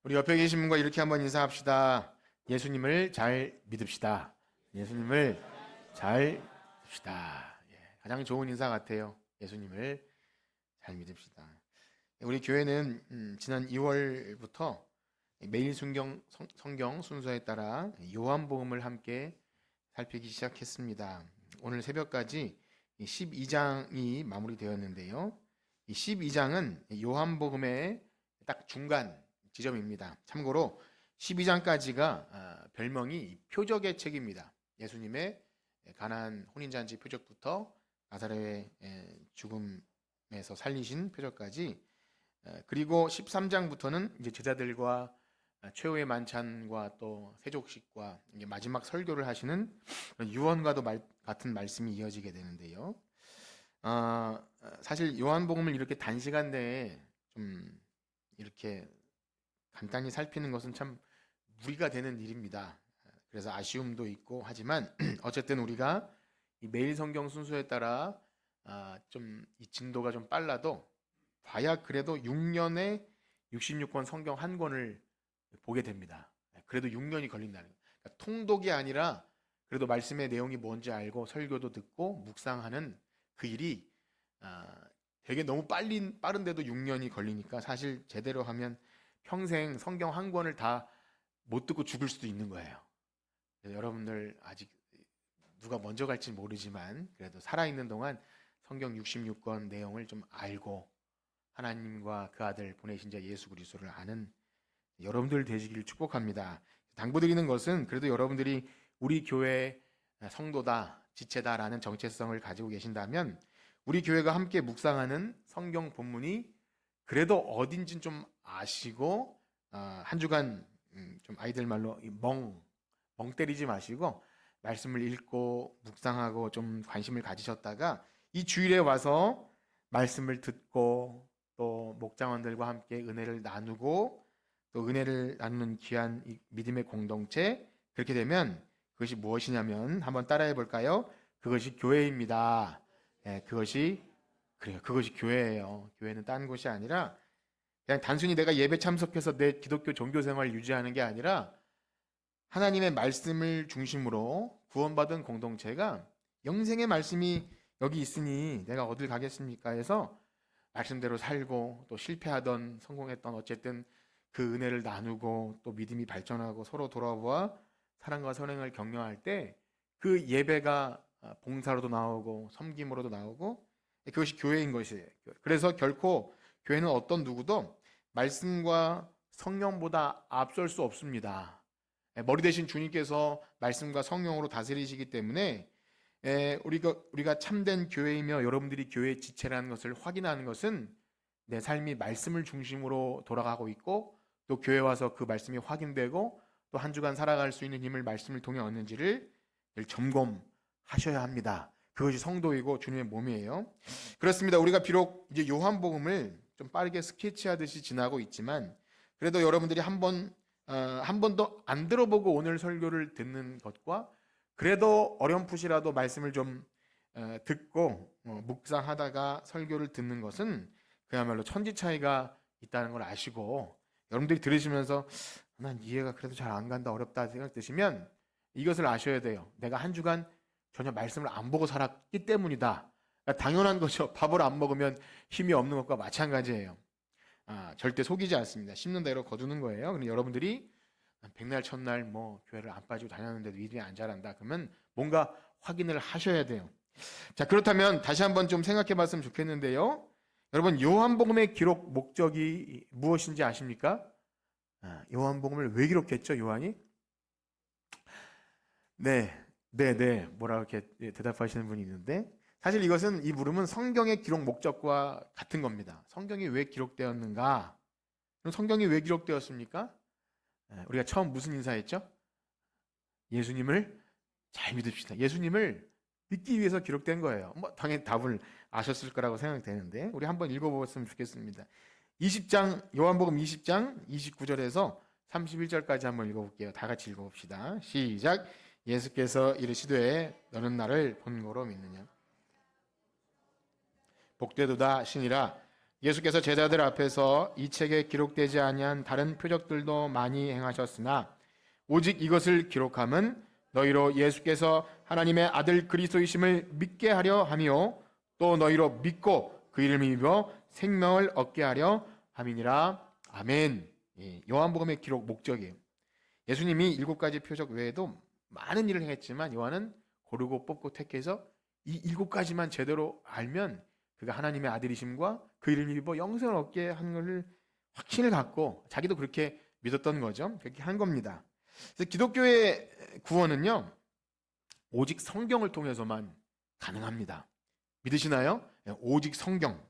우리 옆에 계신 분과 이렇게 한번 인사합시다. 예수님을 잘 믿읍시다. 예수님을 잘 믿읍시다. 가장 좋은 인사 같아요. 예수님을 잘 믿읍시다. 우리 교회는 지난 2월부터 매일 성경 순서에 따라 요한복음을 함께 살피기 시작했습니다. 오늘 새벽까지 12장이 마무리되었는데요. 이 12장은 요한복음의 딱 중간 지점입니다. 참고로 12장까지가 별명이 표적의 책입니다. 예수님의 가나안 혼인잔치 표적부터 나사렛의 죽음에서 살리신 표적까지, 그리고 13장부터는 이제 제자들과 최후의 만찬과 또 세족식과 이제 마지막 설교를 하시는 유언과도 같은 말씀이 이어지게 되는데요. 사실 요한복음을 이렇게 단시간 내에 좀 이렇게 간단히 살피는 것은 참 무리가 되는 일입니다. 그래서 아쉬움도 있고 하지만 어쨌든 우리가 이 매일 성경 순서에 따라 좀 이 진도가 좀 빨라도 봐야 그래도 6년에 66권 성경 한 권을 보게 됩니다. 그래도 6년이 걸린다는 거예요. 그러니까 통독이 아니라 그래도 말씀의 내용이 뭔지 알고 설교도 듣고 묵상하는 그 일이 되게 너무 빠른데도 6년이 걸리니까 사실 제대로 하면 평생 성경 한 권을 다 못 듣고 죽을 수도 있는 거예요. 그래서 여러분들 아직 누가 먼저 갈지 모르지만 그래도 살아있는 동안 성경 66권 내용을 좀 알고 하나님과 그 아들 보내신 자 예수 그리스도를 아는 여러분들 되시기를 축복합니다. 당부드리는 것은 그래도 여러분들이 우리 교회 성도다, 지체다라는 정체성을 가지고 계신다면 우리 교회가 함께 묵상하는 성경 본문이 그래도 어딘진 좀 아시고 한 주간 좀 아이들 말로 멍 때리지 마시고 말씀을 읽고 묵상하고 좀 관심을 가지셨다가 이 주일에 와서 말씀을 듣고 또 목장원들과 함께 은혜를 나누고 또 은혜를 나누는 귀한 믿음의 공동체, 그렇게 되면 그것이 무엇이냐면 한번 따라해 볼까요? 그것이 교회입니다. 그것이 교회예요. 교회는 딴 곳이 아니라 그냥 단순히 내가 예배 참석해서 내 기독교 종교 생활을 유지하는 게 아니라 하나님의 말씀을 중심으로 구원받은 공동체가 영생의 말씀이 여기 있으니 내가 어딜 가겠습니까 해서 말씀대로 살고 또 실패하던 성공했던 어쨌든 그 은혜를 나누고 또 믿음이 발전하고 서로 돌아보아 사랑과 선행을 격려할 때 그 예배가 봉사로도 나오고 섬김으로도 나오고 그것이 교회인 것이에요. 그래서 결코 교회는 어떤 누구도 말씀과 성령보다 앞설 수 없습니다. 머리 대신 주님께서 말씀과 성령으로 다스리시기 때문에 우리가 참된 교회이며 여러분들이 교회의 지체라는 것을 확인하는 것은 내 삶이 말씀을 중심으로 돌아가고 있고 또 교회 와서 그 말씀이 확인되고 또 한 주간 살아갈 수 있는 힘을 말씀을 통해 얻는지를 늘 점검하셔야 합니다. 그것이 성도이고 주님의 몸이에요. 그렇습니다. 우리가 비록 이제 요한복음을 좀 빠르게 스케치하듯이 지나고 있지만 그래도 여러분들이 한 번도 안 들어보고 오늘 설교를 듣는 것과 그래도 어렴풋이라도 말씀을 좀 듣고 묵상하다가 설교를 듣는 것은 그야말로 천지 차이가 있다는 걸 아시고 여러분들이 들으시면서 난 이해가 그래도 잘 안 간다, 어렵다 생각 드시면 이것을 아셔야 돼요. 내가 한 주간 전혀 말씀을 안 보고 살았기 때문이다. 그러니까 당연한 거죠. 밥을 안 먹으면 힘이 없는 것과 마찬가지예요. 절대 속이지 않습니다. 심는 대로 거두는 거예요. 근데 여러분들이 백날 첫날 뭐 교회를 안 빠지고 다녔는데도 믿음이 안 자란다. 그러면 뭔가 확인을 하셔야 돼요. 자, 그렇다면 다시 한번 좀 생각해 봤으면 좋겠는데요. 여러분, 요한복음의 기록 목적이 무엇인지 아십니까? 요한복음을 왜 기록했죠, 요한이? 네. 뭐라고 이렇게 대답하시는 분이 있는데, 사실 이것은, 이 물음은 성경의 기록 목적과 같은 겁니다. 성경이 왜 기록되었는가? 그럼 성경이 왜 기록되었습니까? 우리가 처음 무슨 인사했죠? 예수님을 잘 믿읍시다. 예수님을 믿기 위해서 기록된 거예요. 뭐 당연히 답을 아셨을 거라고 생각이 되는데 우리 한번 읽어보았으면 좋겠습니다. 20장 요한복음 20장 29절에서 31절까지 한번 읽어볼게요. 다 같이 읽어봅시다. 시작. 예수께서 이르시되 너는 나를 본고로 믿느냐? 복되도다 하시니라. 예수께서 제자들 앞에서 이 책에 기록되지 아니한 다른 표적들도 많이 행하셨으나 오직 이것을 기록함은 너희로 예수께서 하나님의 아들 그리스도이심을 믿게 하려 함이요 또 너희로 믿고 그 이름을 입어 생명을 얻게 하려 함이니라. 아멘. 요한복음의 기록 목적이에요. 예수님이 7가지 표적 외에도 많은 일을 행했지만 요한은 고르고 뽑고 택해서 이 7가지만 제대로 알면 그가 하나님의 아들이심과 그 이름을 입어 영생을 얻게 하는 것을 확신을 갖고 자기도 그렇게 믿었던 거죠. 그렇게 한 겁니다. 그래서 기독교의 구원은요, 오직 성경을 통해서만 가능합니다. 믿으시나요? 오직 성경.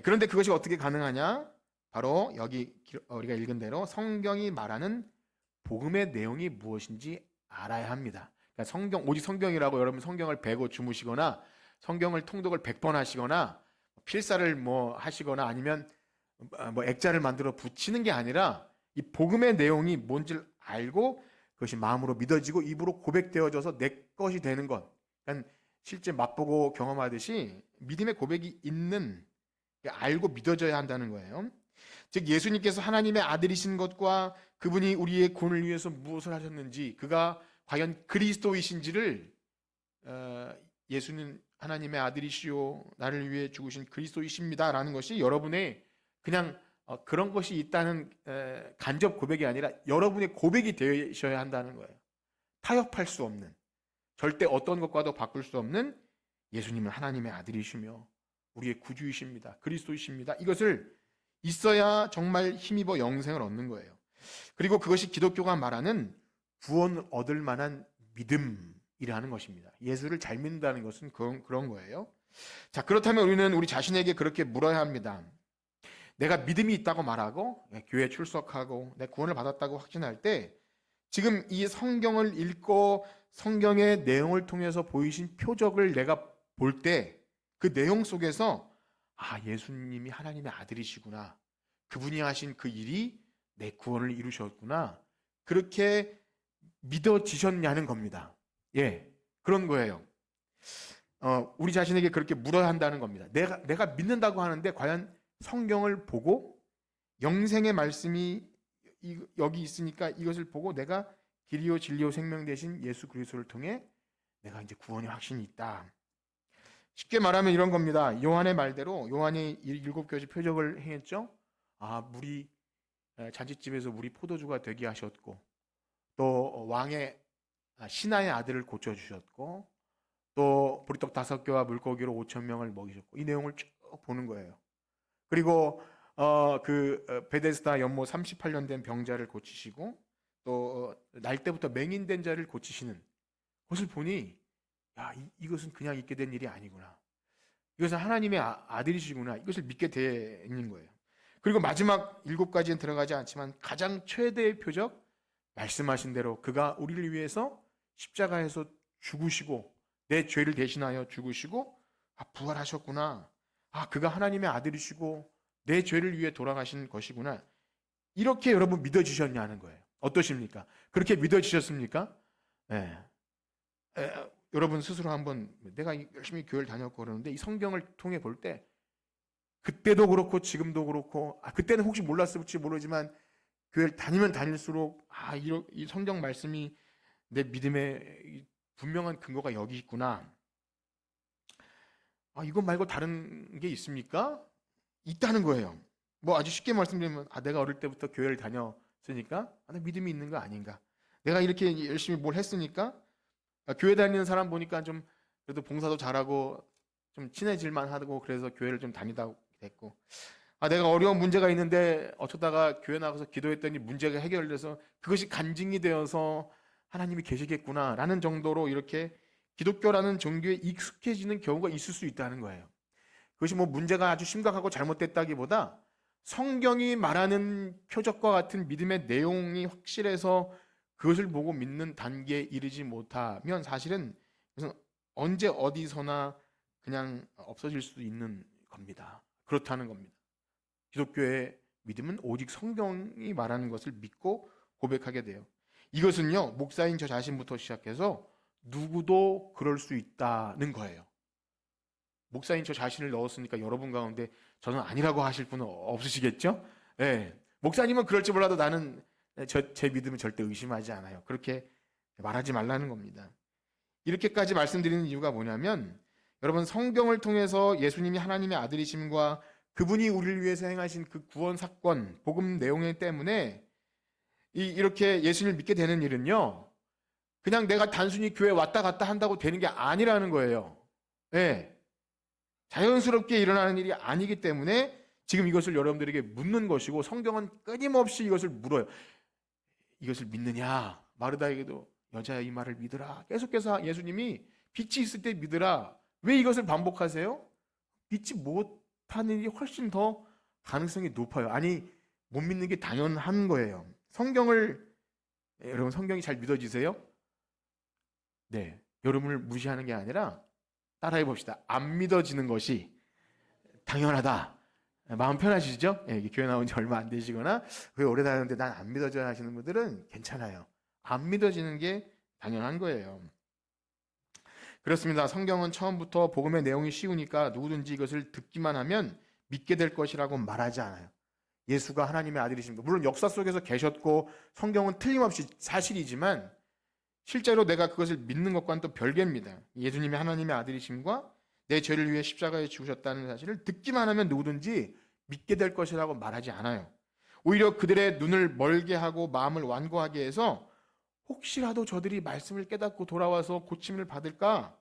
그런데 그것이 어떻게 가능하냐? 바로 여기 우리가 읽은 대로 성경이 말하는 복음의 내용이 무엇인지 알아야 합니다. 그러니까 성경, 오직 성경이라고 여러분 성경을 베고 주무시거나 성경을 통독을 100번 하시거나 필사를 뭐 하시거나 아니면 뭐 액자를 만들어 붙이는 게 아니라 이 복음의 내용이 뭔지를 알고 그것이 마음으로 믿어지고 입으로 고백되어져서 내 것이 되는 것. 그러니까 실제 맛보고 경험하듯이 믿음의 고백이 있는, 알고 믿어져야 한다는 거예요. 즉 예수님께서 하나님의 아들이신 것과 그분이 우리의 구원을 위해서 무엇을 하셨는지, 그가 과연 그리스도이신지를 예수는 하나님의 아들이시오 나를 위해 죽으신 그리스도이십니다라는 것이 여러분의 그냥 그런 것이 있다는 간접 고백이 아니라 여러분의 고백이 되셔야 한다는 거예요. 타협할 수 없는, 절대 어떤 것과도 바꿀 수 없는 예수님은 하나님의 아들이시며 우리의 구주이십니다. 그리스도이십니다. 이것을 있어야 정말 힘입어 영생을 얻는 거예요. 그리고 그것이 기독교가 말하는 구원을 얻을 만한 믿음이라는 것입니다. 예수를 잘 믿는다는 것은 그런 거예요. 자, 그렇다면 우리는 우리 자신에게 그렇게 물어야 합니다. 내가 믿음이 있다고 말하고 교회에 출석하고 내 구원을 받았다고 확신할 때 지금 이 성경을 읽고 성경의 내용을 통해서 보이신 표적을 내가 볼 때 그 내용 속에서 예수님이 하나님의 아들이시구나, 그분이 하신 그 일이 내 구원을 이루셨구나, 그렇게 믿어지셨냐는 겁니다. 그런 거예요. 우리 자신에게 그렇게 물어야 한다는 겁니다. 내가 믿는다고 하는데 과연 성경을 보고 영생의 말씀이 여기 있으니까 이것을 보고 내가 길이요 진리요 생명 되신 예수 그리스도를 통해 내가 이제 구원의 확신이 있다. 쉽게 말하면 이런 겁니다. 요한의 말대로 요한이 7가지 표적을 행했죠. 물이 잔치집에서 물이 포도주가 되게 하셨고, 또 왕의 신하의 아들을 고쳐주셨고, 또 보리떡 5개와 물고기로 5,000명을 먹이셨고, 이 내용을 쭉 보는 거예요. 그리고 베데스다 연못 38년 된 병자를 고치시고, 또 날 때부터 맹인된 자를 고치시는 것을 보니 이것은 그냥 있게 된 일이 아니구나, 이것은 하나님의 아들이시구나, 이것을 믿게 되는 거예요. 그리고 마지막 7가지는 들어가지 않지만 가장 최대의 표적, 말씀하신 대로 그가 우리를 위해서 십자가에서 죽으시고 내 죄를 대신하여 죽으시고 부활하셨구나, 그가 하나님의 아들이시고 내 죄를 위해 돌아가신 것이구나, 이렇게 여러분 믿어지셨냐는 거예요. 어떠십니까? 그렇게 믿어지셨습니까? 여러분 스스로 한번, 내가 열심히 교회를 다녔고 그러는데 이 성경을 통해 볼 때 그때도 그렇고 지금도 그렇고, 그때는 혹시 몰랐을지 모르지만 교회를 다니면 다닐수록 이 성경 말씀이 내 믿음의 분명한 근거가 여기 있구나, 이것 말고 다른 게 있습니까? 있다는 거예요. 뭐 아주 쉽게 말씀드리면 내가 어릴 때부터 교회를 다녔으니까 나 믿음이 있는 거 아닌가, 내가 이렇게 열심히 뭘 했으니까 교회 다니는 사람 보니까 좀 그래도 봉사도 잘하고 좀 친해질만 하고 그래서 교회를 좀 다니다 됐고, 내가 어려운 문제가 있는데 어쩌다가 교회 나가서 기도했더니 문제가 해결돼서 그것이 간증이 되어서 하나님이 계시겠구나라는 정도로 이렇게 기독교라는 종교에 익숙해지는 경우가 있을 수 있다는 거예요. 그것이 뭐 문제가 아주 심각하고 잘못됐다기보다 성경이 말하는 표적과 같은 믿음의 내용이 확실해서 그것을 보고 믿는 단계에 이르지 못하면 사실은 언제 어디서나 그냥 없어질 수 있는 겁니다. 그렇다는 겁니다. 기독교의 믿음은 오직 성경이 말하는 것을 믿고 고백하게 돼요. 이것은요, 목사인 저 자신부터 시작해서 누구도 그럴 수 있다는 거예요. 목사인 저 자신을 넣었으니까 여러분 가운데 저는 아니라고 하실 분은 없으시겠죠? 예. 목사님은 그럴지 몰라도 나는 제 믿음은 절대 의심하지 않아요. 그렇게 말하지 말라는 겁니다. 이렇게까지 말씀드리는 이유가 뭐냐면 여러분 성경을 통해서 예수님이 하나님의 아들이심과 그분이 우리를 위해서 행하신 그 구원 사건, 복음 내용 때문에 이렇게 예수님을 믿게 되는 일은요. 그냥 내가 단순히 교회 왔다 갔다 한다고 되는 게 아니라는 거예요. 예. 자연스럽게 일어나는 일이 아니기 때문에 지금 이것을 여러분들에게 묻는 것이고 성경은 끊임없이 이것을 물어요. 이것을 믿느냐? 마르다에게도 여자야 이 말을 믿으라. 계속해서 예수님이 빛이 있을 때 믿으라. 왜 이것을 반복하세요? 믿지 못하는 일이 훨씬 더 가능성이 높아요. 아니 못 믿는 게 당연한 거예요. 여러분 성경이 잘 믿어지세요? 네, 여러분을 무시하는 게 아니라 따라해 봅시다. 안 믿어지는 것이 당연하다. 마음 편하시죠? 예, 교회 나온 지 얼마 안 되시거나 왜 오래 다녔는데 난 안 믿어져야 하시는 분들은 괜찮아요. 안 믿어지는 게 당연한 거예요. 그렇습니다. 성경은 처음부터 복음의 내용이 쉬우니까 누구든지 이것을 듣기만 하면 믿게 될 것이라고 말하지 않아요. 예수가 하나님의 아들이십니다. 물론 역사 속에서 계셨고 성경은 틀림없이 사실이지만 실제로 내가 그것을 믿는 것과는 또 별개입니다. 예수님이 하나님의 아들이심과 내 죄를 위해 십자가에 죽으셨다는 사실을 듣기만 하면 누구든지 믿게 될 것이라고 말하지 않아요. 오히려 그들의 눈을 멀게 하고 마음을 완고하게 해서 혹시라도 저들이 말씀을 깨닫고 돌아와서 고침을 받을까?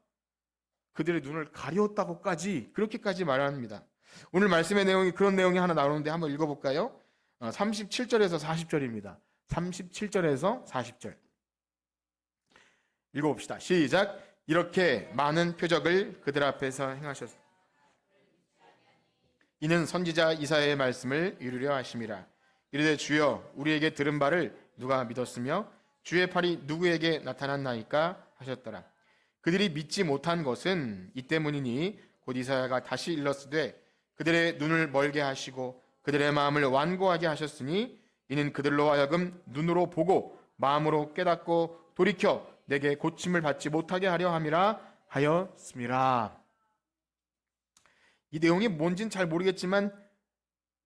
그들의 눈을 가리웠다고까지 그렇게까지 말합니다. 오늘 말씀의 내용이 그런 내용이 하나 나오는데 한번 읽어볼까요? 37절에서 40절입니다. 37절에서 40절 읽어봅시다. 시작. 이렇게 많은 표적을 그들 앞에서 행하셨습니다. 이는 선지자 이사야의 말씀을 이루려 하심이라. 이르되 주여 우리에게 들은 바를 누가 믿었으며 주의 팔이 누구에게 나타났나이까 하셨더라. 그들이 믿지 못한 것은 이 때문이니 곧 이사야가 다시 일렀으되 그들의 눈을 멀게 하시고 그들의 마음을 완고하게 하셨으니 이는 그들로 하여금 눈으로 보고 마음으로 깨닫고 돌이켜 내게 고침을 받지 못하게 하려 함이라 하였음이라. 이 내용이 뭔지는 잘 모르겠지만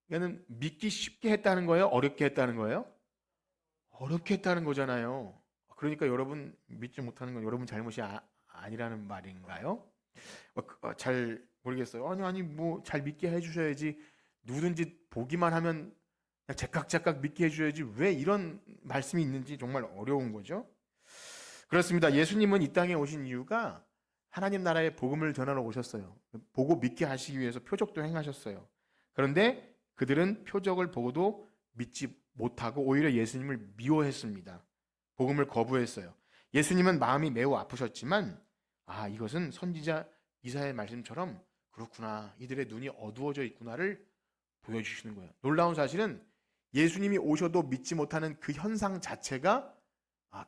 이거는 믿기 쉽게 했다는 거예요? 어렵게 했다는 거예요? 어렵게 했다는 거잖아요. 그러니까 여러분 믿지 못하는 건 여러분 잘못이 아니라는 말인가요? 잘 모르겠어요. 아니 뭐 잘 믿게 해주셔야지. 누구든지 보기만 하면 제깍제깍 믿게 해줘야지. 왜 이런 말씀이 있는지 정말 어려운 거죠. 그렇습니다. 예수님은 이 땅에 오신 이유가 하나님 나라의 복음을 전하러 오셨어요. 보고 믿게 하시기 위해서 표적도 행하셨어요. 그런데 그들은 표적을 보고도 믿지 못하고 오히려 예수님을 미워했습니다. 복음을 거부했어요. 예수님은 마음이 매우 아프셨지만 이것은 선지자 이사야의 말씀처럼 그렇구나. 이들의 눈이 어두워져 있구나를 보여주시는 거예요. 놀라운 사실은 예수님이 오셔도 믿지 못하는 그 현상 자체가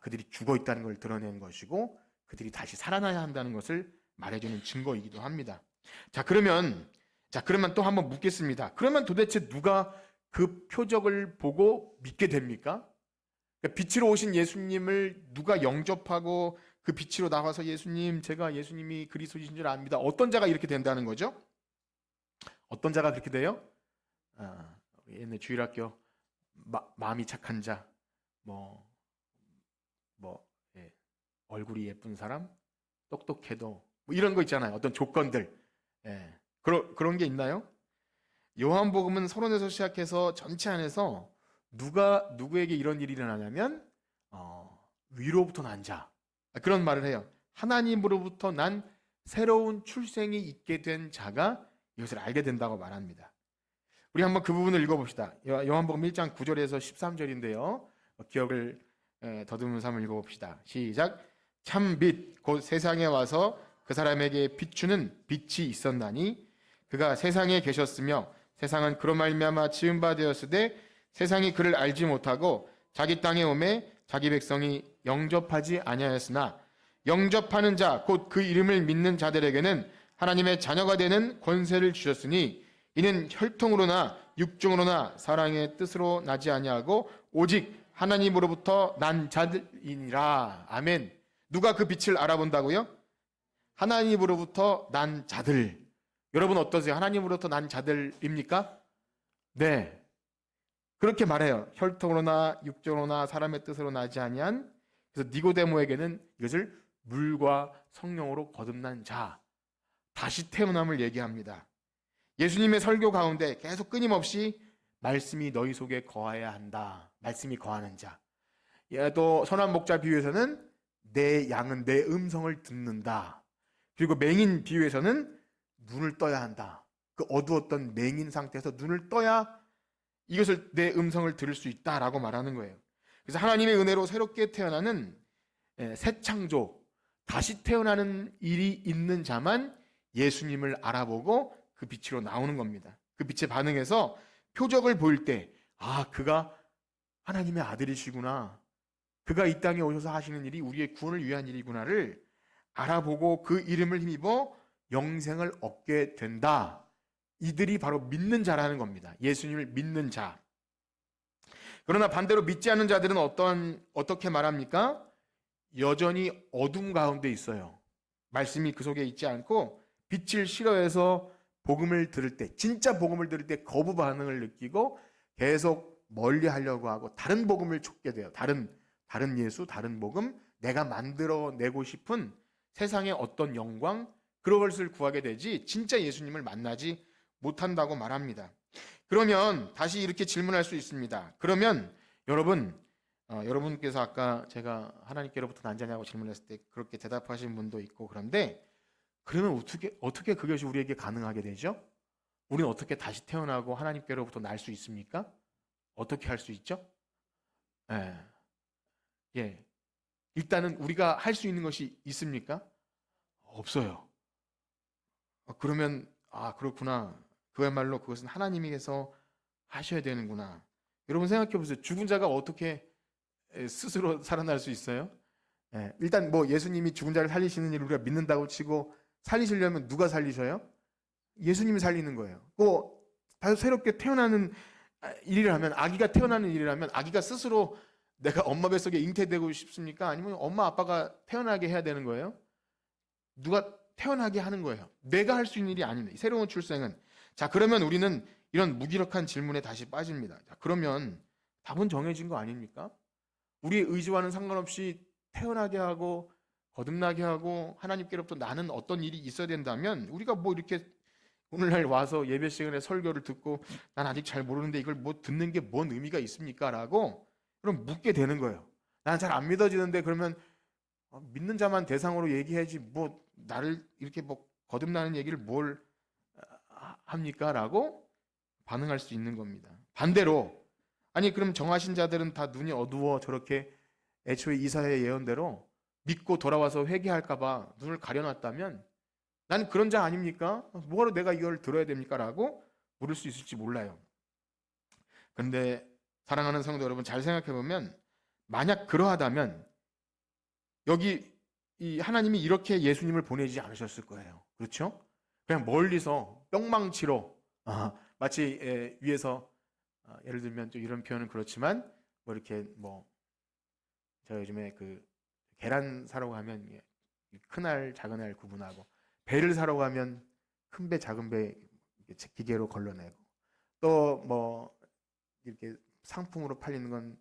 그들이 죽어 있다는 걸 드러낸 것이고 그들이 다시 살아나야 한다는 것을 말해주는 증거이기도 합니다. 그러면 또 한번 묻겠습니다. 그러면 도대체 누가 그 표적을 보고 믿게 됩니까? 빛으로 오신 예수님을 누가 영접하고 그 빛으로 나와서 예수님, 제가 예수님이 그리스도이신 줄 압니다. 어떤 자가 이렇게 된다는 거죠? 어떤 자가 그렇게 돼요? 옛날 주일학교 마음이 착한 자, 얼굴이 예쁜 사람, 똑똑해도 이런 거 있잖아요. 어떤 조건들. 그런 게 있나요? 요한복음은 서론에서 시작해서 전체 안에서 누가 누구에게 이런 일이 일어나냐면 위로부터 난 자. 그런 말을 해요. 하나님으로부터 난 새로운 출생이 있게 된 자가 이것을 알게 된다고 말합니다. 우리 한번 그 부분을 읽어봅시다. 요한복음 1장 9절에서 13절인데요. 기억을 더듬으면서 한번 읽어봅시다. 시작. 참 빛 곧 세상에 와서 그 사람에게 비추는 빛이 있었나니 그가 세상에 계셨으며 세상은 그로 말미암아 지은 바 되었으되 세상이 그를 알지 못하고 자기 땅에 오매 자기 백성이 영접하지 아니하였으나 영접하는 자 곧 그 이름을 믿는 자들에게는 하나님의 자녀가 되는 권세를 주셨으니 이는 혈통으로나 육종으로나 사랑의 뜻으로 나지 아니하고 오직 하나님으로부터 난 자들이니라. 아멘. 누가 그 빛을 알아본다고요? 하나님으로부터 난 자들. 여러분 어떠세요? 하나님으로부터 난 자들입니까? 네. 그렇게 말해요. 혈통으로나 육정으로나 사람의 뜻으로 나지 아니한, 그래서 니고데모에게는 이것을 물과 성령으로 거듭난 자, 다시 태어남을 얘기합니다. 예수님의 설교 가운데 계속 끊임없이 말씀이 너희 속에 거해야 한다. 말씀이 거하는 자. 또 선한 목자 비유에서는 내 양은 내 음성을 듣는다. 그리고 맹인 비유에서는 눈을 떠야 한다. 그 어두웠던 맹인 상태에서 눈을 떠야 이것을 내 음성을 들을 수 있다라고 말하는 거예요. 그래서 하나님의 은혜로 새롭게 태어나는 새 창조, 다시 태어나는 일이 있는 자만 예수님을 알아보고 그 빛으로 나오는 겁니다. 그 빛에 반응해서 표적을 보일 때, 아, 그가 하나님의 아들이시구나. 그가 이 땅에 오셔서 하시는 일이 우리의 구원을 위한 일이구나를 알아보고 그 이름을 힘입어 영생을 얻게 된다. 이들이 바로 믿는 자라는 겁니다. 예수님을 믿는 자. 그러나 반대로 믿지 않는 자들은 어떻게 말합니까? 여전히 어둠 가운데 있어요. 말씀이 그 속에 있지 않고 빛을 싫어해서 복음을 들을 때, 진짜 복음을 들을 때 거부 반응을 느끼고 계속 멀리 하려고 하고 다른 복음을 쫓게 돼요. 다른 예수, 다른 복음, 내가 만들어내고 싶은 세상의 어떤 영광, 그런 것을 구하게 되지 진짜 예수님을 만나지 못한다고 말합니다. 그러면 다시 이렇게 질문할 수 있습니다. 그러면 여러분께서 아까 제가 하나님께로부터 난 자냐고 질문했을 때 그렇게 대답하신 분도 있고, 그런데 그러면 어떻게 그것이 우리에게 가능하게 되죠? 우리는 어떻게 다시 태어나고 하나님께로부터 날 수 있습니까? 어떻게 할 수 있죠? 예. 일단은 우리가 할 수 있는 것이 있습니까? 없어요. 그러면 그렇구나. 그야말로 그것은 하나님께서 하셔야 되는구나. 여러분 생각해 보세요. 죽은 자가 어떻게 스스로 살아날 수 있어요? 일단 뭐 예수님이 죽은 자를 살리시는 일을 우리가 믿는다고 치고 살리시려면 누가 살리셔요? 예수님이 살리는 거예요. 또 새롭게 태어나는 일을 하면, 아기가 태어나는 일을 하면 아기가 스스로 내가 엄마 뱃속에 잉태되고 싶습니까? 아니면 엄마 아빠가 태어나게 해야 되는 거예요? 누가 태어나게 하는 거예요. 내가 할 수 있는 일이 아닙니다. 새로운 출생은. 자, 그러면 우리는 이런 무기력한 질문에 다시 빠집니다. 자, 그러면 답은 정해진 거 아닙니까? 우리의 의지와는 상관없이 태어나게 하고 거듭나게 하고 하나님께로부터 나는 어떤 일이 있어야 된다면, 우리가 뭐 이렇게 오늘날 와서 예배 시간에 설교를 듣고 난 아직 잘 모르는데 이걸 뭐 듣는 게 뭔 의미가 있습니까? 라고 그럼 묻게 되는 거예요. 난 잘 안 믿어지는데 그러면 믿는 자만 대상으로 얘기해야지 뭐 나를 이렇게 뭐 거듭나는 얘기를 뭘 합니까? 라고 반응할 수 있는 겁니다. 반대로, 아니 그럼 정하신 자들은 다 눈이 어두워 저렇게 애초에 이사야의 예언대로 믿고 돌아와서 회개할까 봐 눈을 가려놨다면 난 그런 자 아닙니까? 뭐하러 내가 이걸 들어야 됩니까? 라고 물을 수 있을지 몰라요. 그런데 사랑하는 성도 여러분, 잘 생각해보면 만약 그러하다면 여기 이 하나님이 이렇게 예수님을 보내지 않으셨을 거예요. 그렇죠? 그냥 멀리서 뿅망치로 마치 위에서 예를 들면 또 이런 표현은 그렇지만 뭐 이렇게 뭐 제가 요즘에 그 계란 사러 가면 큰 알 작은 알 구분하고, 배를 사러 가면 큰 배 작은 배 기계로 걸러내고, 또 뭐 이렇게 상품으로 팔리는 건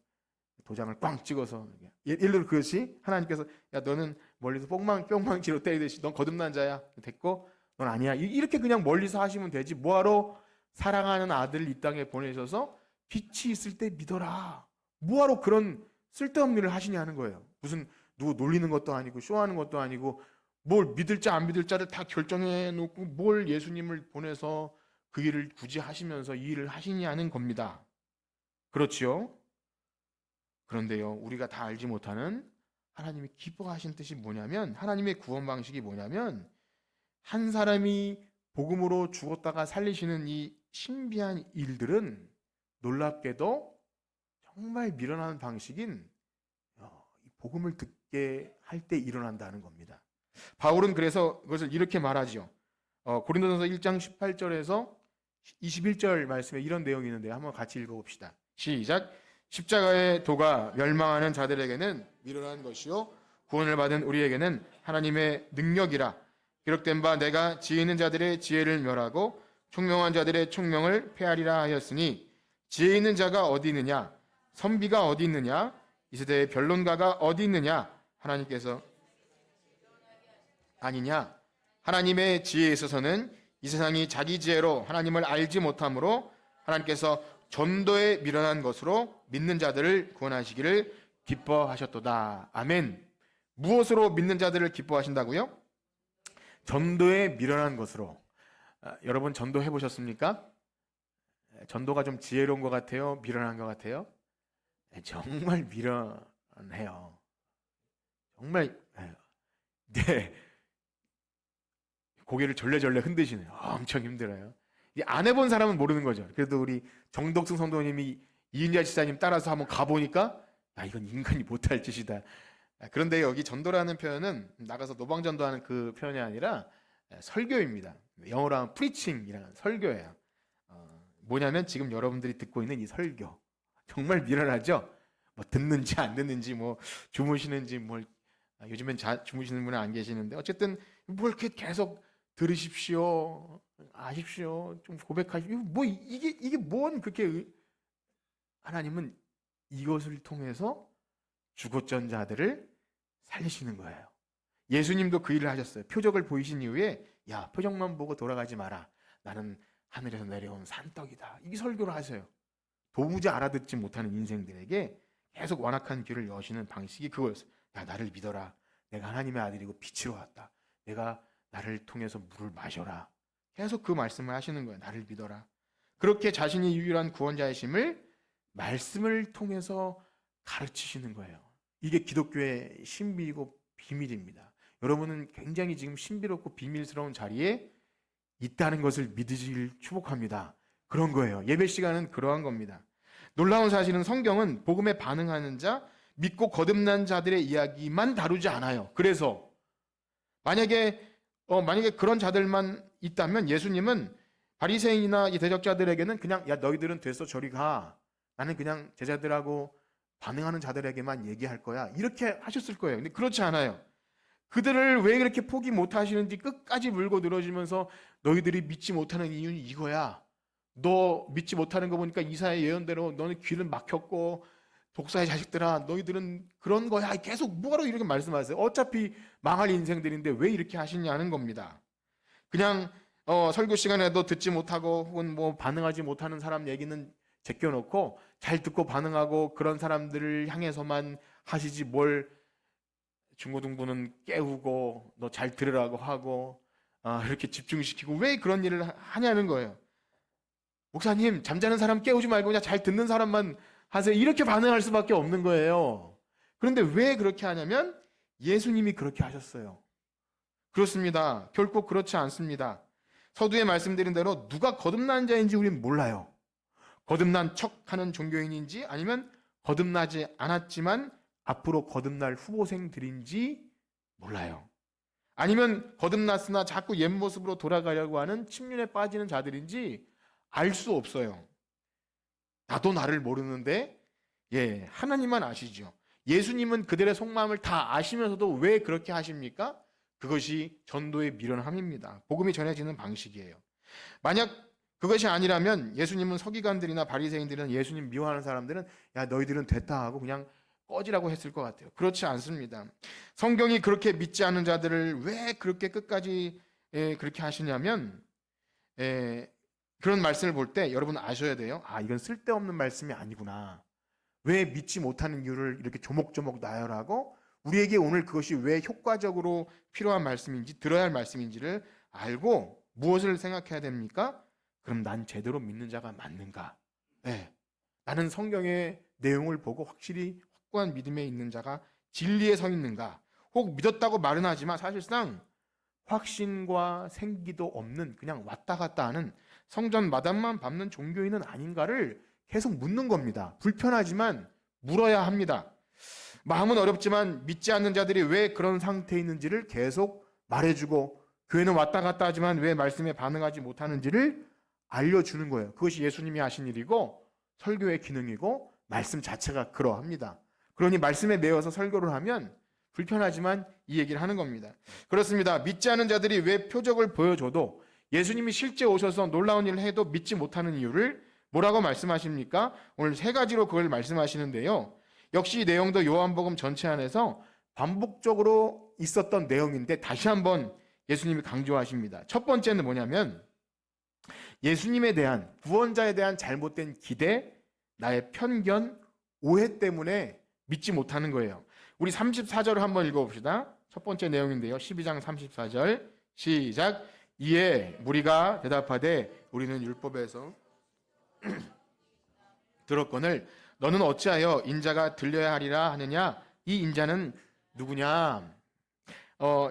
도장을 꽝 찍어서, 예를 들어 그것이 하나님께서 야 너는 멀리서 뿅망치로 때리듯이 넌 거듭난 자야 됐고 넌 아니야, 이렇게 그냥 멀리서 하시면 되지 뭐하러 사랑하는 아들을 이 땅에 보내셔서 빛이 있을 때 믿어라, 뭐하러 그런 쓸데없는 일을 하시냐는 거예요. 무슨 누구 놀리는 것도 아니고 쇼하는 것도 아니고 뭘 믿을지 안 믿을지를 다 결정해 놓고 뭘 예수님을 보내서 그 일을 굳이 하시면서 이 일을 하시냐는 겁니다. 그렇지요? 그런데요, 우리가 다 알지 못하는 하나님이 기뻐하신 뜻이 뭐냐면, 하나님의 구원 방식이 뭐냐면, 한 사람이 복음으로 죽었다가 살리시는 이 신비한 일들은 놀랍게도 정말 미련한 방식인 복음을 듣게 할 때 일어난다는 겁니다. 바울은 그래서 그것을 이렇게 말하죠. 고린도전서 1장 18절에서 21절 말씀에 이런 내용이 있는데 한번 같이 읽어봅시다. 시작. 십자가의 도가 멸망하는 자들에게는 미련한 것이요 구원을 받은 우리에게는 하나님의 능력이라. 기록된 바 내가 지혜 있는 자들의 지혜를 멸하고 총명한 자들의 총명을 폐하리라 하였으니 지혜 있는 자가 어디 있느냐? 선비가 어디 있느냐? 이 세대의 변론가가 어디 있느냐? 하나님께서 아니냐? 하나님의 지혜에 있어서는 이 세상이 자기 지혜로 하나님을 알지 못함으로 하나님께서 전도에 미련한 것으로 믿는 자들을 구원하시기를 기뻐하셨도다. 아멘. 무엇으로 믿는 자들을 기뻐하신다고요? 전도에 미련한 것으로. 여러분 전도 해보셨습니까? 전도가 좀 지혜로운 것 같아요? 미련한 것 같아요? 정말 미련해요. 정말 네, 고개를 절레절레 흔드시네요. 엄청 힘들어요. 안 해본 사람은 모르는 거죠. 그래도 우리 정덕승 성도님이 이은자 지사님 따라서 한번 가보니까 이건 인간이 못할 짓이다. 그런데 여기 전도라는 표현은 나가서 노방전도하는 그 표현이 아니라 설교입니다. 영어로 하면 preaching이라는 설교예요. 뭐냐면 지금 여러분들이 듣고 있는 이 설교. 정말 미련하죠? 뭐 듣는지 안 듣는지 뭐 주무시는지 뭘 요즘엔 주무시는 분은 안 계시는데 어쨌든 뭘 이렇게 계속 들으십시오. 아십시오. 좀 고백하십시오. 뭐 이게 뭔 그렇게 하나님은 이것을 통해서 죽었던 자들을 살리시는 거예요. 예수님도 그 일을 하셨어요. 표적을 보이신 이후에 야, 표적만 보고 돌아가지 마라. 나는 하늘에서 내려온 산떡이다. 이 설교를 하세요. 도무지 알아듣지 못하는 인생들에게 계속 완악한 길을 여시는 방식이 그거였어요. 야, 나를 믿어라. 내가 하나님의 아들이고 빛으로 왔다. 내가 나를 통해서 물을 마셔라. 계속 그 말씀을 하시는 거예요. 나를 믿어라. 그렇게 자신이 유일한 구원자이심을 말씀을 통해서 가르치시는 거예요. 이게 기독교의 신비이고 비밀입니다. 여러분은 굉장히 지금 신비롭고 비밀스러운 자리에 있다는 것을 믿으시길 축복합니다. 그런 거예요. 예배 시간은 그러한 겁니다. 놀라운 사실은 성경은 복음에 반응하는 자, 믿고 거듭난 자들의 이야기만 다루지 않아요. 그래서 만약에 그런 자들만 있다면 예수님은 바리새인이나 이 대적자들에게는 그냥 야, 너희들은 됐어, 저리 가. 나는 그냥 제자들하고 반응하는 자들에게만 얘기할 거야. 이렇게 하셨을 거예요. 근데 그렇지 않아요. 그들을 왜 그렇게 포기 못 하시는지 끝까지 물고 늘어지면서 너희들이 믿지 못하는 이유는 이거야. 너 믿지 못하는 거 보니까 이사의 예언대로 너는 귀는 막혔고 독사의 자식들아 너희들은 그런 거야. 계속 뭐하러 이렇게 말씀하세요. 어차피 망할 인생들인데 왜 이렇게 하시냐는 겁니다. 그냥 설교 시간에도 듣지 못하고 혹은 뭐 반응하지 못하는 사람 얘기는 제껴놓고 잘 듣고 반응하고 그런 사람들을 향해서만 하시지 뭘 중고등부는 깨우고 너 잘 들으라고 하고 이렇게 집중시키고 왜 그런 일을 하냐는 거예요. 목사님 잠자는 사람 깨우지 말고 그냥 잘 듣는 사람만 하세요. 이렇게 반응할 수밖에 없는 거예요. 그런데 왜 그렇게 하냐면 예수님이 그렇게 하셨어요. 그렇습니다. 결코 그렇지 않습니다. 서두에 말씀드린 대로 누가 거듭난 자인지 우리는 몰라요. 거듭난 척하는 종교인인지 아니면 거듭나지 않았지만 앞으로 거듭날 후보생들인지 몰라요. 아니면 거듭났으나 자꾸 옛 모습으로 돌아가려고 하는 침륜에 빠지는 자들인지 알 수 없어요. 나도 나를 모르는데 하나님만 아시죠. 예수님은 그들의 속마음을 다 아시면서도 왜 그렇게 하십니까? 그것이 전도의 미련함입니다. 복음이 전해지는 방식이에요. 만약 그것이 아니라면 예수님은 서기관들이나 바리새인들이나 예수님 미워하는 사람들은 야 너희들은 됐다 하고 그냥 꺼지라고 했을 것 같아요. 그렇지 않습니다. 성경이 그렇게 믿지 않는 자들을 왜 그렇게 끝까지 그렇게 하시냐면 그런 말씀을 볼 때 여러분 아셔야 돼요. 이건 쓸데없는 말씀이 아니구나. 왜 믿지 못하는 이유를 이렇게 조목조목 나열하고 우리에게 오늘 그것이 왜 효과적으로 필요한 말씀인지 들어야 할 말씀인지를 알고 무엇을 생각해야 됩니까? 그럼 난 제대로 믿는 자가 맞는가? 나는 성경의 내용을 보고 확실히 확고한 믿음에 있는 자가 진리에 서 있는가? 혹 믿었다고 말은 하지만 사실상 확신과 생기도 없는 그냥 왔다 갔다 하는 성전 마당만 밟는 종교인은 아닌가를 계속 묻는 겁니다. 불편하지만 물어야 합니다. 마음은 어렵지만 믿지 않는 자들이 왜 그런 상태에 있는지를 계속 말해주고 교회는 왔다 갔다 하지만 왜 말씀에 반응하지 못하는지를 알려주는 거예요. 그것이 예수님이 하신 일이고 설교의 기능이고 말씀 자체가 그러합니다. 그러니 말씀에 매여서 설교를 하면 불편하지만 이 얘기를 하는 겁니다. 그렇습니다. 믿지 않은 자들이 왜 표적을 보여줘도 예수님이 실제 오셔서 놀라운 일을 해도 믿지 못하는 이유를 뭐라고 말씀하십니까? 오늘 세 가지로 그걸 말씀하시는데요. 역시 이 내용도 요한복음 전체 안에서 반복적으로 있었던 내용인데 다시 한번 예수님이 강조하십니다. 첫 번째는 뭐냐면 예수님에 대한, 구원자에 대한 잘못된 기대, 나의 편견, 오해 때문에 믿지 못하는 거예요. 우리 34절을 한번 읽어봅시다. 첫 번째 내용인데요. 12장 34절 시작. 이에 무리가 대답하되 우리는 율법에서 들었거늘 너는 어찌하여 인자가 들려야 하리라 하느냐? 이 인자는 누구냐?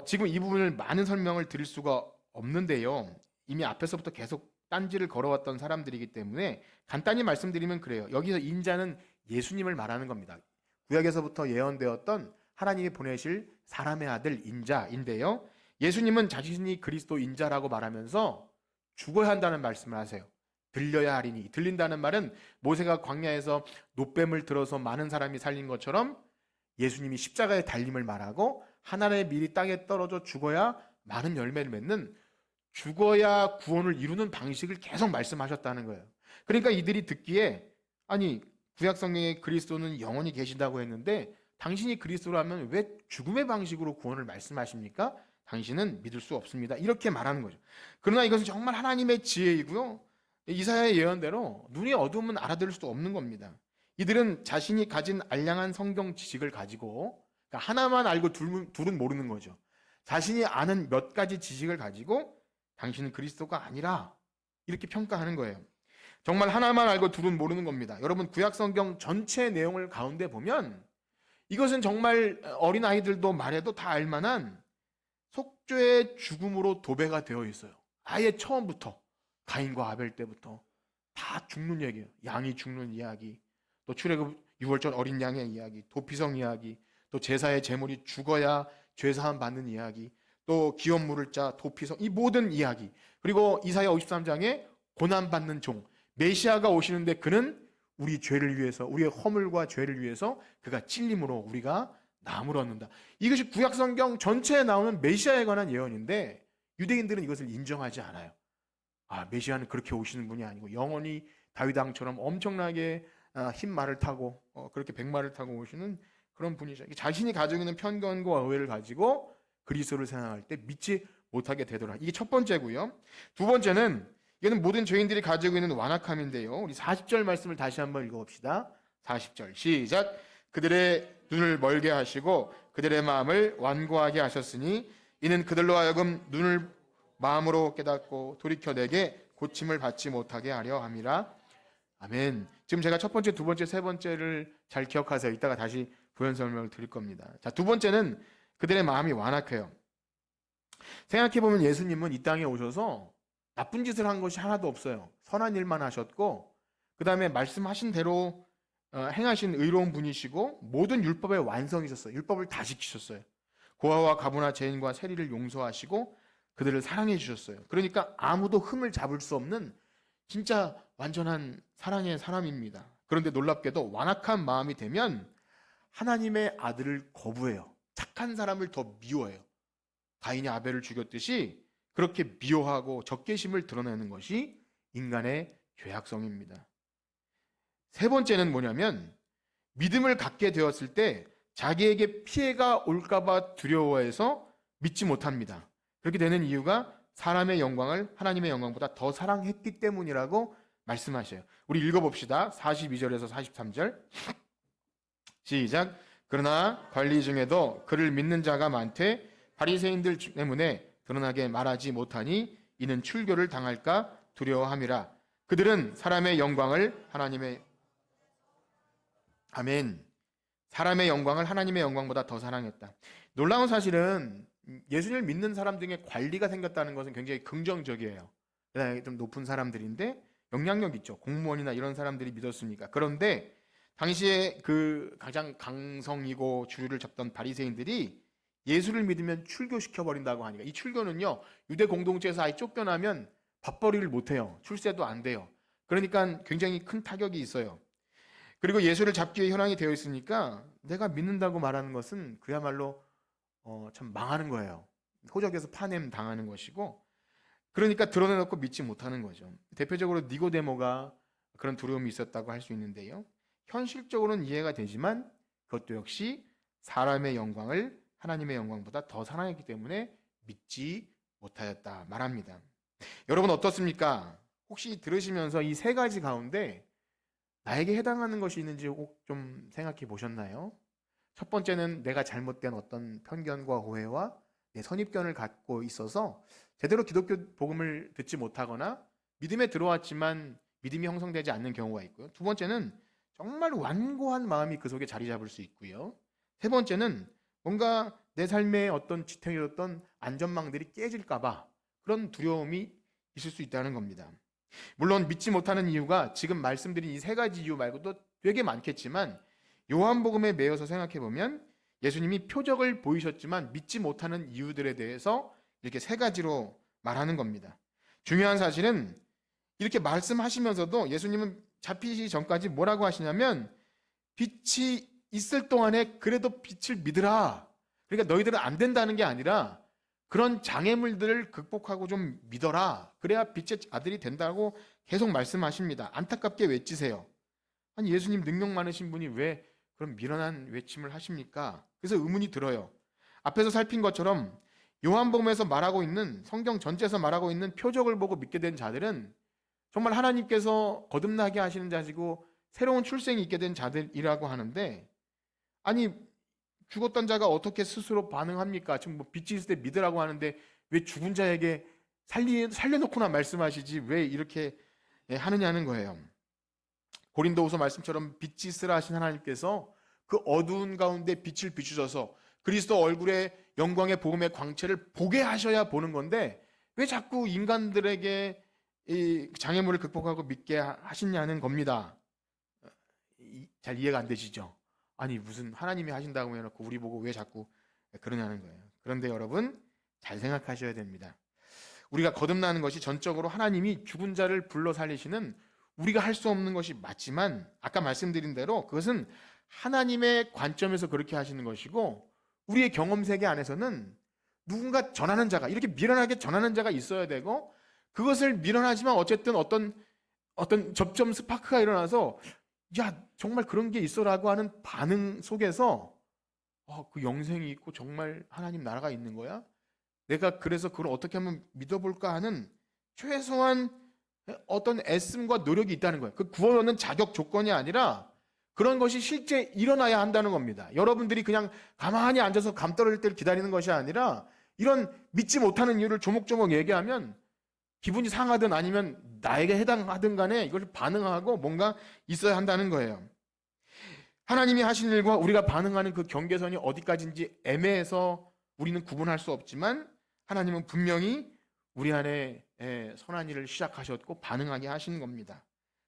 지금 이 부분을 많은 설명을 드릴 수가 없는데요. 이미 앞에서부터 계속 딴지를 걸어왔던 사람들이기 때문에 간단히 말씀드리면 그래요. 여기서 인자는 예수님을 말하는 겁니다. 구약에서부터 예언되었던 하나님이 보내실 사람의 아들 인자인데요. 예수님은 자신이 그리스도 인자라고 말하면서 죽어야 한다는 말씀을 하세요. 들려야 하리니. 들린다는 말은 모세가 광야에서 놋뱀을 들어서 많은 사람이 살린 것처럼 예수님이 십자가의 달림을 말하고 하나님의 밀이 땅에 떨어져 죽어야 많은 열매를 맺는, 죽어야 구원을 이루는 방식을 계속 말씀하셨다는 거예요. 그러니까 이들이 듣기에 아니 구약 성경에 그리스도는 영원히 계시다고 했는데 당신이 그리스도라면 왜 죽음의 방식으로 구원을 말씀하십니까? 당신은 믿을 수 없습니다. 이렇게 말하는 거죠. 그러나 이것은 정말 하나님의 지혜이고요. 이사야의 예언대로 눈이 어두우면 알아들을 수도 없는 겁니다. 이들은 자신이 가진 알량한 성경 지식을 가지고, 그러니까 하나만 알고 둘은 모르는 거죠. 자신이 아는 몇 가지 지식을 가지고 당신은 그리스도가 아니라 이렇게 평가하는 거예요. 정말 하나만 알고 둘은 모르는 겁니다. 여러분 구약 성경 전체 내용을 가운데 보면 이것은 정말 어린아이들도 말해도 다 알만한 속죄의 죽음으로 도배가 되어 있어요. 아예 처음부터 가인과 아벨 때부터 다 죽는 얘기예요. 양이 죽는 이야기, 또 출애굽 6월절 어린 양의 이야기, 도피성 이야기, 또 제사의 제물이 죽어야 죄사함 받는 이야기, 또 기업 물을 자, 도피성, 이 모든 이야기, 그리고 이사야 53장에 고난받는 종, 메시아가 오시는데 그는 우리 죄를 위해서, 우리의 허물과 죄를 위해서 그가 찔림으로 우리가 나음을 얻는다. 이것이 구약 성경 전체에 나오는 메시아에 관한 예언인데 유대인들은 이것을 인정하지 않아요. 메시아는 그렇게 오시는 분이 아니고 영원히 다윗 왕처럼 엄청나게 흰 말을 타고 그렇게 백마를 타고 오시는 그런 분이죠. 자신이 가지고 있는 편견과 오해를 가지고 그리스도를 생각할 때 믿지 못하게 되더라. 이게 첫 번째고요. 두 번째는 이거는 모든 죄인들이 가지고 있는 완악함인데요. 우리 40절 말씀을 다시 한번 읽어봅시다. 40절 시작. 그들의 눈을 멀게 하시고 그들의 마음을 완고하게 하셨으니 이는 그들로 하여금 눈을 마음으로 깨닫고 돌이켜 내게 고침을 받지 못하게 하려 함이라. 아멘. 지금 제가 첫 번째, 두 번째, 세 번째를 잘 기억하세요. 이따가 다시 부연 설명을 드릴 겁니다. 자, 두 번째는 그들의 마음이 완악해요. 생각해보면 예수님은 이 땅에 오셔서 나쁜 짓을 한 것이 하나도 없어요. 선한 일만 하셨고 그 다음에 말씀하신 대로 행하신 의로운 분이시고 모든 율법의 완성이셨어요. 율법을 다 지키셨어요. 고아와 가부나 죄인과 세리를 용서하시고 그들을 사랑해 주셨어요. 그러니까 아무도 흠을 잡을 수 없는 진짜 완전한 사랑의 사람입니다. 그런데 놀랍게도 완악한 마음이 되면 하나님의 아들을 거부해요. 착한 사람을 더 미워해요. 가인이 아벨을 죽였듯이 그렇게 미워하고 적개심을 드러내는 것이 인간의 죄악성입니다. 세 번째는 뭐냐면 믿음을 갖게 되었을 때 자기에게 피해가 올까봐 두려워해서 믿지 못합니다. 그렇게 되는 이유가 사람의 영광을 하나님의 영광보다 더 사랑했기 때문이라고 말씀하셔요. 우리 읽어봅시다. 42절에서 43절 시작. 그러나 관리 중에도 그를 믿는 자가 많되 바리새인들 때문에 드러나게 말하지 못하니 이는 출교를 당할까 두려워함이라. 그들은 사람의 영광을 하나님의 아멘. 사람의 영광을 하나님의 영광보다 더 사랑했다. 놀라운 사실은 예수님을 믿는 사람 중에 관리가 생겼다는 것은 굉장히 긍정적이에요. 좀 높은 사람들인데 영향력 있죠. 공무원이나 이런 사람들이 믿었으니까. 그런데 당시에 그 가장 강성이고 주류를 잡던 바리새인들이 예수를 믿으면 출교시켜 버린다고 하니까, 이 출교는요 유대 공동체에서 아예 쫓겨나면 밥벌이를 못해요. 출세도 안 돼요. 그러니까 굉장히 큰 타격이 있어요. 그리고 예수를 잡기 위해 현황이 되어 있으니까 내가 믿는다고 말하는 것은 그야말로 참 망하는 거예요. 호적에서 파냄 당하는 것이고, 그러니까 드러내놓고 믿지 못하는 거죠. 대표적으로 니고데모가 그런 두려움이 있었다고 할 수 있는데요. 현실적으로는 이해가 되지만 그것도 역시 사람의 영광을 하나님의 영광보다 더 사랑했기 때문에 믿지 못하였다 말합니다. 여러분 어떻습니까? 혹시 들으시면서 이 세 가지 가운데 나에게 해당하는 것이 있는지 꼭 좀 생각해 보셨나요? 첫 번째는 내가 잘못된 어떤 편견과 오해와 내 선입견을 갖고 있어서 제대로 기독교 복음을 듣지 못하거나 믿음에 들어왔지만 믿음이 형성되지 않는 경우가 있고요. 두 번째는 정말 완고한 마음이 그 속에 자리 잡을 수 있고요. 세 번째는 뭔가 내 삶의 어떤 지탱이었던 안전망들이 깨질까봐 그런 두려움이 있을 수 있다는 겁니다. 물론 믿지 못하는 이유가 지금 말씀드린 이 세 가지 이유 말고도 되게 많겠지만 요한복음에 매여서 생각해보면 예수님이 표적을 보이셨지만 믿지 못하는 이유들에 대해서 이렇게 세 가지로 말하는 겁니다. 중요한 사실은 이렇게 말씀하시면서도 예수님은 잡히시기 전까지 뭐라고 하시냐면 빛이 있을 동안에 그래도 빛을 믿으라. 그러니까 너희들은 안 된다는 게 아니라 그런 장애물들을 극복하고 좀 믿어라. 그래야 빛의 아들이 된다고 계속 말씀하십니다. 안타깝게 외치세요. 아니 예수님 능력 많으신 분이 왜 그런 미련한 외침을 하십니까? 그래서 의문이 들어요. 앞에서 살핀 것처럼 요한복음에서 말하고 있는 성경 전체에서 말하고 있는 표적을 보고 믿게 된 자들은 정말 하나님께서 거듭나게 하시는 자시고 새로운 출생이 있게 된 자들이라고 하는데 아니 죽었던 자가 어떻게 스스로 반응합니까? 지금 뭐 빛이 있을 때 믿으라고 하는데 왜 죽은 자에게 살려놓고나 말씀하시지 왜 이렇게 하느냐는 거예요. 고린도후서 말씀처럼 빛이 있으라 하신 하나님께서 그 어두운 가운데 빛을 비추셔서 그리스도 얼굴에 영광의 복음의 광채를 보게 하셔야 보는 건데 왜 자꾸 인간들에게 이 장애물을 극복하고 믿게 하시냐는 겁니다. 잘 이해가 안 되시죠? 아니 무슨 하나님이 하신다고 해놓고 우리 보고 왜 자꾸 그러냐는 거예요. 그런데 여러분 잘 생각하셔야 됩니다. 우리가 거듭나는 것이 전적으로 하나님이 죽은 자를 불러 살리시는 우리가 할 수 없는 것이 맞지만 아까 말씀드린 대로 그것은 하나님의 관점에서 그렇게 하시는 것이고 우리의 경험 세계 안에서는 누군가 전하는 자가 이렇게 미련하게 전하는 자가 있어야 되고 그것을 미련하지만 어쨌든 어떤 접점 스파크가 일어나서 야 정말 그런 게 있어라고 하는 반응 속에서 그 영생이 있고 정말 하나님 나라가 있는 거야? 내가 그래서 그걸 어떻게 하면 믿어볼까 하는 최소한 어떤 애씀과 노력이 있다는 거예요. 그 구원 얻는 자격 조건이 아니라 그런 것이 실제 일어나야 한다는 겁니다. 여러분들이 그냥 가만히 앉아서 감 떨어질 때를 기다리는 것이 아니라 이런 믿지 못하는 이유를 조목조목 얘기하면 기분이 상하든 아니면 나에게 해당하든 간에 이걸 반응하고 뭔가 있어야 한다는 거예요. 하나님이 하신 일과 우리가 반응하는 그 경계선이 어디까지인지 애매해서 우리는 구분할 수 없지만 하나님은 분명히 우리 안에 선한 일을 시작하셨고 반응하게 하시는 겁니다.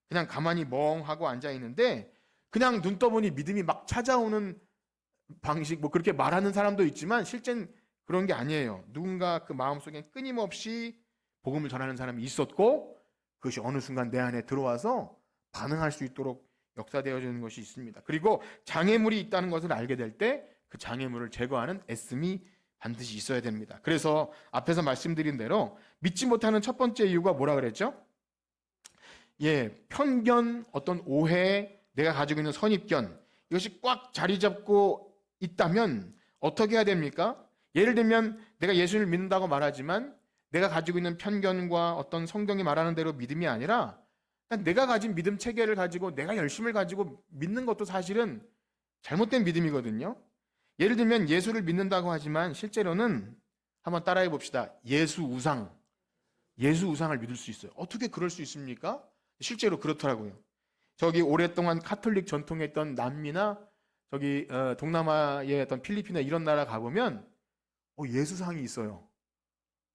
그냥 가만히 멍하고 앉아 있는데 그냥 눈 떠보니 믿음이 막 찾아오는 방식 뭐 그렇게 말하는 사람도 있지만 실제는 그런 게 아니에요. 누군가 그 마음속에 끊임없이 복음을 전하는 사람이 있었고 그것이 어느 순간 내 안에 들어와서 반응할 수 있도록 역사되어지는 것이 있습니다. 그리고 장애물이 있다는 것을 알게 될 때 그 장애물을 제거하는 애씀이 반드시 있어야 됩니다. 그래서 앞에서 말씀드린 대로 믿지 못하는 첫 번째 이유가 뭐라 그랬죠? 편견, 어떤 오해, 내가 가지고 있는 선입견 이것이 꽉 자리 잡고 있다면 어떻게 해야 됩니까? 예를 들면 내가 예수를 믿는다고 말하지만 내가 가지고 있는 편견과 어떤 성경이 말하는 대로 믿음이 아니라 내가 가진 믿음 체계를 가지고 내가 열심을 가지고 믿는 것도 사실은 잘못된 믿음이거든요. 예를 들면 예수를 믿는다고 하지만 실제로는 한번 따라해 봅시다. 예수 우상을 믿을 수 있어요. 어떻게 그럴 수 있습니까? 실제로 그렇더라고요. 저기 오랫동안 카톨릭 전통에 있던 남미나 저기 동남아의 어떤 필리핀이나 이런 나라 가보면 예수상이 있어요.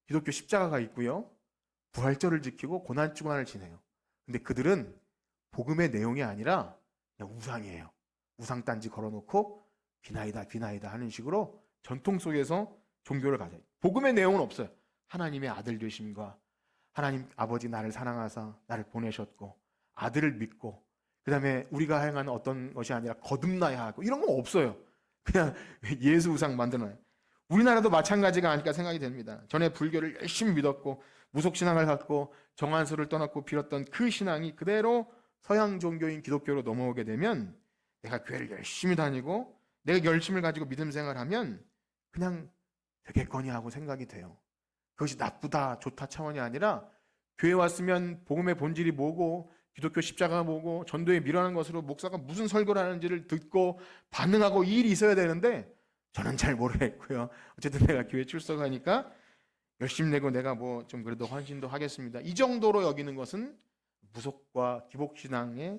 기독교 십자가가 있고요. 부활절을 지키고 고난주간을 지내요. 근데 그들은 복음의 내용이 아니라 그냥 우상이에요. 우상단지 걸어놓고 비나이다 하는 식으로 전통 속에서 종교를 가져요. 복음의 내용은 없어요. 하나님의 아들 되심과 하나님 아버지 나를 사랑하사 나를 보내셨고 아들을 믿고 그 다음에 우리가 행하는 어떤 것이 아니라 거듭나야 하고 이런 건 없어요. 그냥 예수 우상 만드는 우리나라도 마찬가지가 아닐까 생각이 됩니다. 전에 불교를 열심히 믿었고 무속신앙을 갖고 정한수를 떠났고 빌었던 그 신앙이 그대로 서양 종교인 기독교로 넘어오게 되면 내가 교회를 열심히 다니고 내가 열심을 가지고 믿음 생활하면 그냥 되겠거니 하고 생각이 돼요. 그것이 나쁘다 좋다 차원이 아니라 교회 왔으면 복음의 본질이 뭐고 기독교 십자가가 뭐고 전도에 밀어난 것으로 목사가 무슨 설교를 하는지를 듣고 반응하고 이 일이 있어야 되는데 저는 잘 모르겠고요. 어쨌든 내가 교회 출석하니까 열심히 내고 내가 뭐 좀 그래도 헌신도 하겠습니다. 이 정도로 여기는 것은 무속과 기복신앙에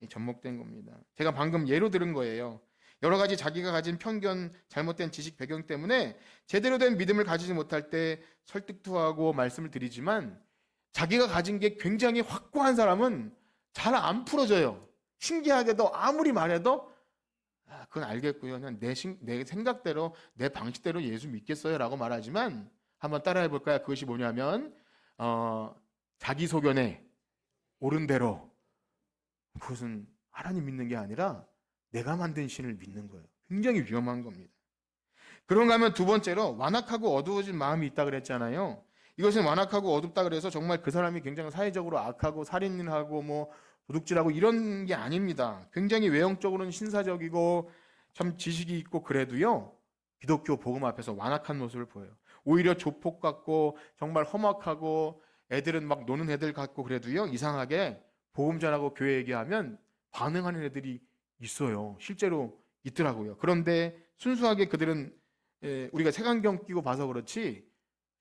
접목된 겁니다. 제가 방금 예로 들은 거예요. 여러 가지 자기가 가진 편견, 잘못된 지식 배경 때문에 제대로 된 믿음을 가지지 못할 때 설득도 하고 말씀을 드리지만 자기가 가진 게 굉장히 확고한 사람은 잘 안 풀어져요. 신기하게도 아무리 말해도 그건 알겠고요. 그냥 내 생각대로 내 방식대로 예수 믿겠어요 라고 말하지만 한번 따라해 볼까요? 그것이 뭐냐면 자기 소견에 옳은 대로 그것은 하나님 믿는 게 아니라 내가 만든 신을 믿는 거예요. 굉장히 위험한 겁니다. 그런가 하면 두 번째로 완악하고 어두워진 마음이 있다 그랬잖아요. 이것은 완악하고 어둡다 그래서 정말 그 사람이 굉장히 사회적으로 악하고 살인하고 뭐 도둑질하고 이런 게 아닙니다. 굉장히 외형적으로는 신사적이고 참 지식이 있고 그래도요. 기독교 복음 앞에서 완악한 모습을 보여요. 오히려 조폭 같고 정말 험악하고 애들은 막 노는 애들 같고 그래도요. 이상하게 복음 전하고 교회 얘기하면 반응하는 애들이 있어요. 실제로 있더라고요. 그런데 순수하게 그들은 우리가 색안경 끼고 봐서 그렇지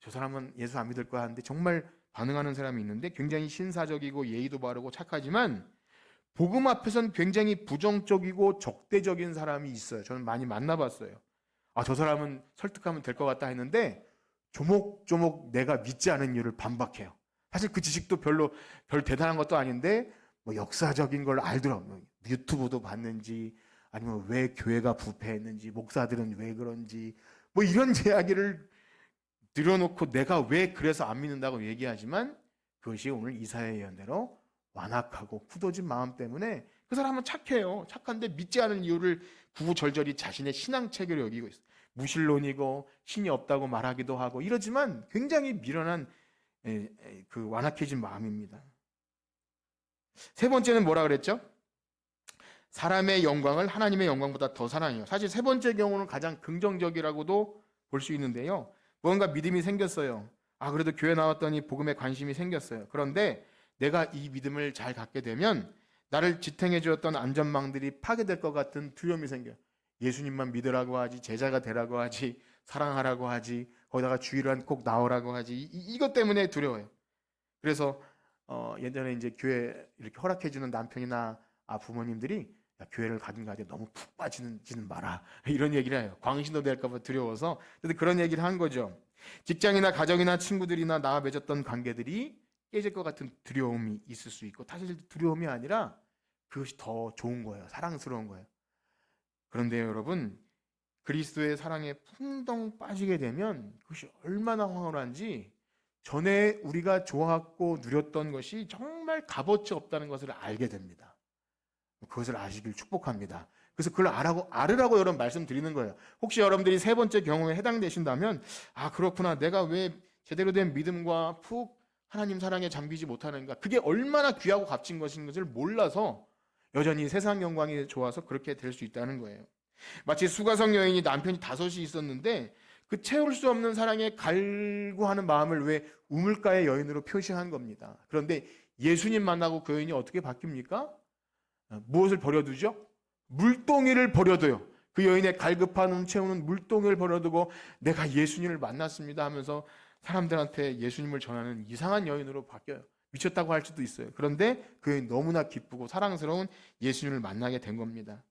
저 사람은 예수 안 믿을 거야 하는데 정말 반응하는 사람이 있는데 굉장히 신사적이고 예의도 바르고 착하지만 복음 앞에서는 굉장히 부정적이고 적대적인 사람이 있어요. 저는 많이 만나봤어요. 저 사람은 설득하면 될 것 같다 했는데 조목조목 내가 믿지 않은 이유를 반박해요. 사실 그 지식도 별 대단한 것도 아닌데 뭐 역사적인 걸 알더라고요. 유튜브도 봤는지 아니면 왜 교회가 부패했는지 목사들은 왜 그런지 뭐 이런 이야기를 들여놓고 내가 왜 그래서 안 믿는다고 얘기하지만 그것이 오늘 이사야의 예언대로 완악하고 굳어진 마음 때문에 그 사람은 착해요. 착한데 믿지 않은 이유를 구구절절히 자신의 신앙체계로 여기고 있어요. 무신론이고 신이 없다고 말하기도 하고 이러지만 굉장히 미련한 그 완악해진 마음입니다. 세 번째는 뭐라 그랬죠? 사람의 영광을 하나님의 영광보다 더 사랑해요. 사실 세 번째 경우는 가장 긍정적이라고도 볼 수 있는데요. 뭔가 믿음이 생겼어요. 그래도 교회 나왔더니 복음에 관심이 생겼어요. 그런데 내가 이 믿음을 잘 갖게 되면 나를 지탱해 주었던 안전망들이 파괴될 것 같은 두려움이 생겨요. 예수님만 믿으라고 하지, 제자가 되라고 하지, 사랑하라고 하지, 거기다가 주일은 꼭 나오라고 하지. 이것 때문에 두려워요. 그래서 예전에 이제 교회 이렇게 허락해 주는 남편이나 부모님들이 교회를 가든 가든 너무 푹 빠지지는 마라 이런 얘기를 해요. 광신도 될까 봐 두려워서. 그래서 그런 얘기를 한 거죠. 직장이나 가정이나 친구들이나 나와 맺었던 관계들이 깨질 것 같은 두려움이 있을 수 있고 사실 두려움이 아니라 그것이 더 좋은 거예요. 사랑스러운 거예요. 그런데 여러분 그리스도의 사랑에 풍덩 빠지게 되면 그것이 얼마나 황홀한지 전에 우리가 좋아하고 누렸던 것이 정말 값어치 없다는 것을 알게 됩니다. 그것을 아시길 축복합니다. 그래서 그걸 알으라고 여러분 말씀드리는 거예요. 혹시 여러분들이 세 번째 경우에 해당되신다면 그렇구나. 내가 왜 제대로 된 믿음과 푹 하나님 사랑에 잠기지 못하는가. 그게 얼마나 귀하고 값진 것인 것을 몰라서 여전히 세상 영광이 좋아서 그렇게 될 수 있다는 거예요. 마치 수가성 여인이 남편이 5이 있었는데 그 채울 수 없는 사랑에 갈구하는 마음을 왜 우물가의 여인으로 표시한 겁니다. 그런데 예수님 만나고 그 여인이 어떻게 바뀝니까? 무엇을 버려두죠? 물동이를 버려둬요. 그 여인의 갈급한 채우는 물동이를 버려두고 내가 예수님을 만났습니다 하면서 사람들한테 예수님을 전하는 이상한 여인으로 바뀌어요. 미쳤다고 할 수도 있어요. 그런데 그 여인 너무나 기쁘고 사랑스러운 예수님을 만나게 된 겁니다.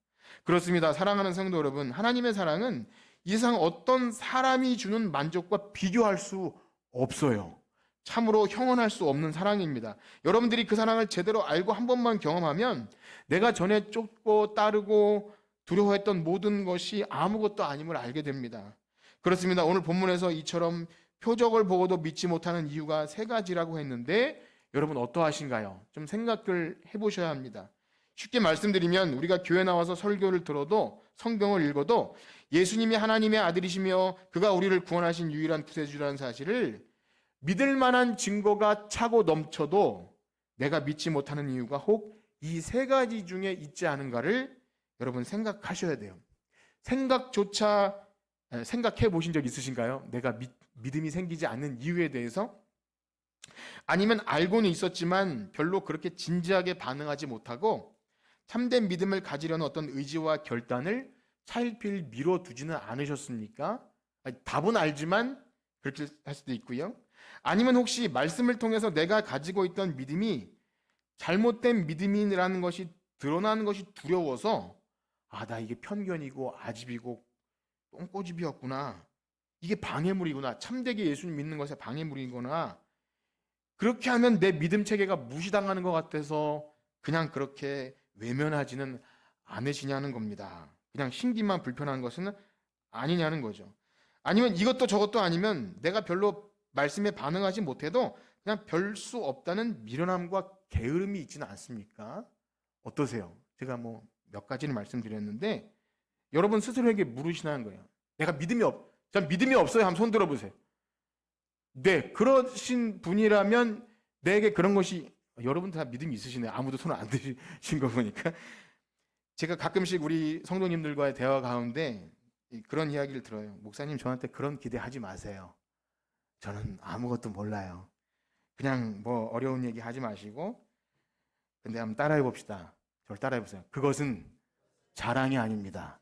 그렇습니다. 사랑하는 성도 여러분, 하나님의 사랑은 이 세상 어떤 사람이 주는 만족과 비교할 수 없어요. 참으로 형언할 수 없는 사랑입니다. 여러분들이 그 사랑을 제대로 알고 한 번만 경험하면 내가 전에 쫓고 따르고 두려워했던 모든 것이 아무것도 아님을 알게 됩니다. 그렇습니다. 오늘 본문에서 이처럼 표적을 보고도 믿지 못하는 이유가 3가지라고 했는데 여러분 어떠하신가요? 좀 생각을 해보셔야 합니다. 쉽게 말씀드리면 우리가 교회 나와서 설교를 들어도 성경을 읽어도 예수님이 하나님의 아들이시며 그가 우리를 구원하신 유일한 구세주라는 사실을 믿을 만한 증거가 차고 넘쳐도 내가 믿지 못하는 이유가 혹 이 세 가지 중에 있지 않은가를 여러분 생각하셔야 돼요. 생각해 보신 적 있으신가요? 내가 믿음이 생기지 않는 이유에 대해서? 아니면 알고는 있었지만 별로 그렇게 진지하게 반응하지 못하고 참된 믿음을 가지려는 어떤 의지와 결단을 차일피일 미뤄두지는 않으셨습니까? 답은 알지만 그렇게 할 수도 있고요. 아니면 혹시 말씀을 통해서 내가 가지고 있던 믿음이 잘못된 믿음이라는 것이 드러나는 것이 두려워서 나 이게 편견이고 아집이고 똥꼬집이었구나. 이게 방해물이구나. 참되게 예수님 믿는 것에 방해물이구나. 그렇게 하면 내 믿음 체계가 무시당하는 것 같아서 그냥 그렇게 외면하지는 않으시냐는 겁니다. 그냥 신기만 불편한 것은 아니냐는 거죠. 아니면 이것도 저것도 아니면 내가 별로 말씀에 반응하지 못해도 그냥 별 수 없다는 미련함과 게으름이 있지는 않습니까? 어떠세요? 제가 뭐 몇 가지를 말씀드렸는데 여러분 스스로에게 물으시라는 거예요. 전 믿음이 없어요. 한번 손 들어보세요. 네, 그러신 분이라면 내게 그런 것이 여러분 다 믿음이 있으시네요. 아무도 손을 안 드신 거 보니까. 제가 가끔씩 우리 성도님들과의 대화 가운데 그런 이야기를 들어요. 목사님 저한테 그런 기대하지 마세요. 저는 아무것도 몰라요. 그냥 뭐 어려운 얘기 하지 마시고 근데 한번 따라해 봅시다. 저를 따라해 보세요. 그것은 자랑이 아닙니다.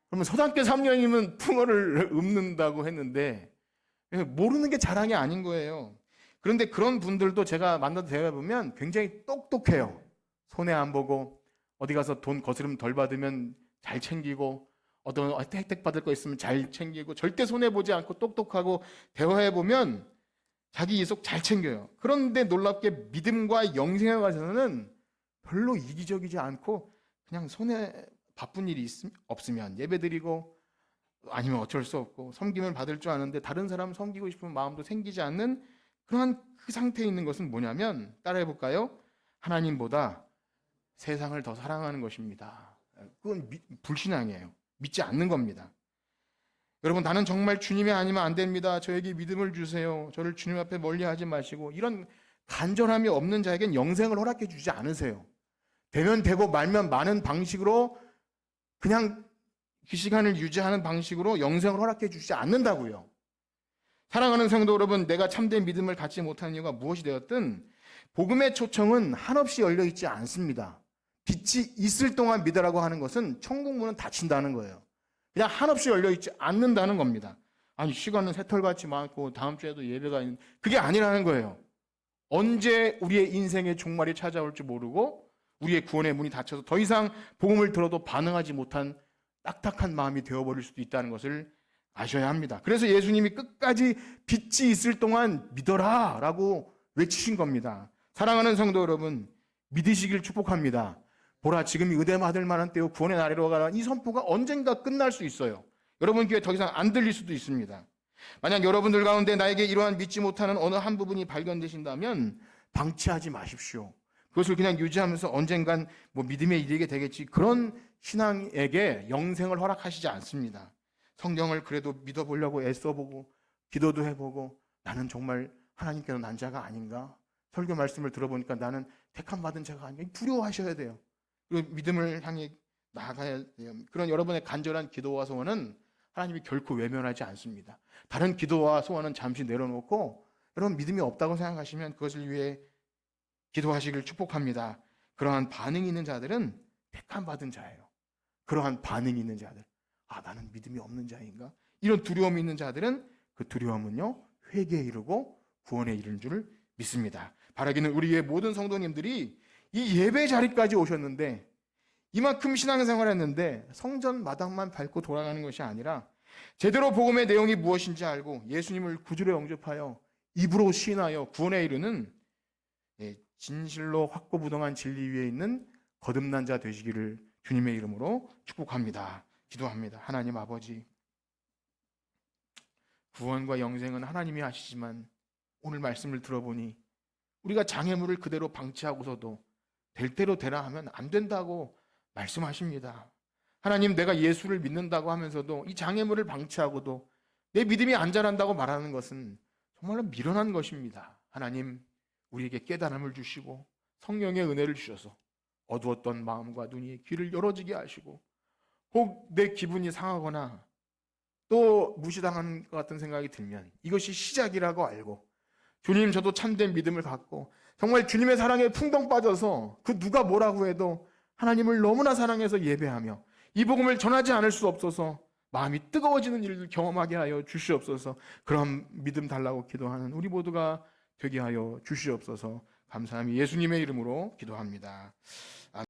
그러면 소단계 3년이면 풍어를 읊는다고 했는데 모르는 게 자랑이 아닌 거예요. 그런데 그런 분들도 제가 만나서 대화해 보면 굉장히 똑똑해요. 손해 안 보고 어디 가서 돈 거스름 덜 받으면 잘 챙기고 어떤 혜택 받을 거 있으면 잘 챙기고 절대 손해 보지 않고 똑똑하고 대화해 보면 자기 이속 잘 챙겨요. 그런데 놀랍게 믿음과 영생에 관해서는 별로 이기적이지 않고 그냥 손에 바쁜 일이 없으면 예배드리고 아니면 어쩔 수 없고 섬김을 받을 줄 아는데 다른 사람 섬기고 싶은 마음도 생기지 않는 그러한 그 상태에 있는 것은 뭐냐면 따라해 볼까요? 하나님보다 세상을 더 사랑하는 것입니다. 그건 불신앙이에요. 믿지 않는 겁니다. 여러분 나는 정말 주님이 아니면 안 됩니다. 저에게 믿음을 주세요. 저를 주님 앞에 멀리하지 마시고 이런 간절함이 없는 자에겐 영생을 허락해 주지 않으세요. 되면 되고 말면 많은 방식으로 그냥 그 시간을 유지하는 방식으로 영생을 허락해 주지 않는다고요. 사랑하는 성도 여러분, 내가 참된 믿음을 갖지 못하는 이유가 무엇이 되었든 복음의 초청은 한없이 열려 있지 않습니다. 빛이 있을 동안 믿으라고 하는 것은 천국 문은 닫힌다는 거예요. 그냥 한없이 열려 있지 않는다는 겁니다. 아니 시간은 새털같이 많고 다음 주에도 예배가 있는 그게 아니라는 거예요. 언제 우리의 인생의 종말이 찾아올지 모르고 우리의 구원의 문이 닫혀서 더 이상 복음을 들어도 반응하지 못한 딱딱한 마음이 되어버릴 수도 있다는 것을 아셔야 합니다. 그래서 예수님이 끝까지 빛이 있을 동안 믿어라 라고 외치신 겁니다. 사랑하는 성도 여러분, 믿으시길 축복합니다. 보라 지금이 의대 받을 만한 때요 구원의 날이로 가라. 이 선포가 언젠가 끝날 수 있어요. 여러분 귀에 더 이상 안 들릴 수도 있습니다. 만약 여러분들 가운데 나에게 이러한 믿지 못하는 어느 한 부분이 발견되신다면 방치하지 마십시오. 그것을 그냥 유지하면서 언젠간 뭐 믿음에 이르게 되겠지 그런 신앙에게 영생을 허락하시지 않습니다. 성경을 그래도 믿어보려고 애써보고 기도도 해보고 나는 정말 하나님께서 난 자가 아닌가? 설교 말씀을 들어보니까 나는 택함받은 자가 아닌가? 두려워하셔야 돼요. 그리고 믿음을 향해 나아가야 돼요. 그런 여러분의 간절한 기도와 소원은 하나님이 결코 외면하지 않습니다. 다른 기도와 소원은 잠시 내려놓고 여러분 믿음이 없다고 생각하시면 그것을 위해 기도하시길 축복합니다. 그러한 반응이 있는 자들은 택함받은 자예요. 그러한 반응이 있는 자들. 나는 믿음이 없는 자인가? 이런 두려움이 있는 자들은 그 두려움은요 회개에 이르고 구원에 이르는 줄 믿습니다. 바라기는 우리의 모든 성도님들이 이 예배 자리까지 오셨는데 이만큼 신앙생활 했는데 성전 마당만 밟고 돌아가는 것이 아니라 제대로 복음의 내용이 무엇인지 알고 예수님을 구주로 영접하여 입으로 시인하여 구원에 이르는 진실로 확고부동한 진리 위에 있는 거듭난 자 되시기를 주님의 이름으로 축복합니다. 기도합니다. 하나님 아버지, 구원과 영생은 하나님이 하시지만 오늘 말씀을 들어보니 우리가 장애물을 그대로 방치하고서도 될 대로 되라 하면 안 된다고 말씀하십니다. 하나님, 내가 예수를 믿는다고 하면서도 이 장애물을 방치하고도 내 믿음이 안 자란다고 말하는 것은 정말로 미련한 것입니다. 하나님, 우리에게 깨달음을 주시고 성령의 은혜를 주셔서 어두웠던 마음과 눈이 귀를 열어지게 하시고, 혹 내 기분이 상하거나 또 무시당하는 것 같은 생각이 들면 이것이 시작이라고 알고, 주님, 저도 참된 믿음을 갖고 정말 주님의 사랑에 풍덩 빠져서 그 누가 뭐라고 해도 하나님을 너무나 사랑해서 예배하며 이 복음을 전하지 않을 수 없어서 마음이 뜨거워지는 일을 경험하게 하여 주시옵소서. 그런 믿음 달라고 기도하는 우리 모두가 되게 하여 주시옵소서. 감사함이 예수님의 이름으로 기도합니다.